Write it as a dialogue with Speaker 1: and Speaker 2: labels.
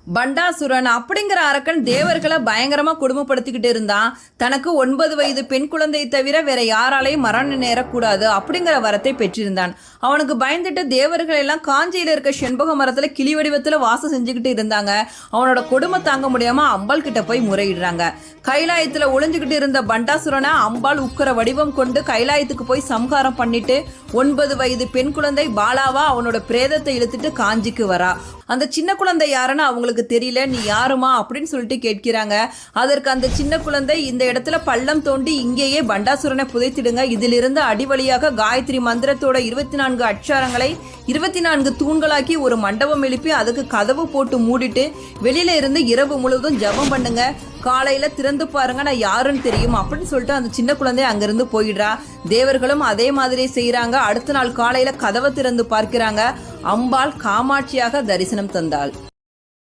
Speaker 1: பண்டாசுரன் அப்படிங்கிற அரக்கன் தேவர்களை பயங்கரமா கொடுமைப்படுத்திக்கிட்டு இருந்தான். தனக்கு 9 வயது பெண் குழந்தையை தவிர வேற யாராலையும் மரணம் நேரக்கூடாது அப்படிங்கிற வரத்தை பெற்றிருந்தான். அவனுக்கு பயந்துட்டு தேவர்கள் எல்லாம் காஞ்சியில இருக்க செண்பக மரத்துல கிளி வடிவத்துல வாசம் செஞ்சுக்கிட்டு இருந்தாங்க. அவனோட கொடுமை தாங்க முடியாம அம்பாள் கிட்ட போய் முறையிடுறாங்க. கைலாயத்துல ஒளிஞ்சுக்கிட்டு இருந்த பண்டாசுரனை அம்பாள் உக்கர வடிவம் கொண்டு கைலாயத்துக்கு போய் சம்ஹாரம் பண்ணிட்டு 9 வயது பெண் குழந்தை பாலாவா அவனோட பிரேதத்தை இழுத்துட்டு காஞ்சிக்கு வரா. அந்த சின்ன குழந்தை யாருன்னு அவங்களுக்கு தெரியல. நீ யாருமா அப்படின்னு சொல்லிட்டு கேட்கிறாங்க. அதற்கு அந்த சின்ன குழந்தை, இந்த இடத்துல பள்ளம் தோண்டி இங்கேயே பண்டாசுரனை புதைத்திடுங்க. இதிலிருந்து அடிவழியாக காயத்ரி மந்திரத்தோட 24 அட்சாரங்களை 24 தூண்களாக்கி ஒரு மண்டபம் எழுப்பி அதுக்கு கதவு போட்டு மூடிட்டு வெளியில இருந்து இரவு முழுவதும் ஜபம் பண்ணுங்க. காலையில திறந்து பாருங்க, நான் யாருன்னு தெரியும் அப்படின்னு சொல்லிட்டு அந்த சின்ன குழந்தை அங்கிருந்து போயிடுறா. தேவர்களும் அதே மாதிரி செய்யறாங்க. அடுத்த நாள் காலையில கதவை திறந்து பார்க்கிறாங்க. அம்பாள் காமாட்சியாக தரிசனம் தந்தாள்.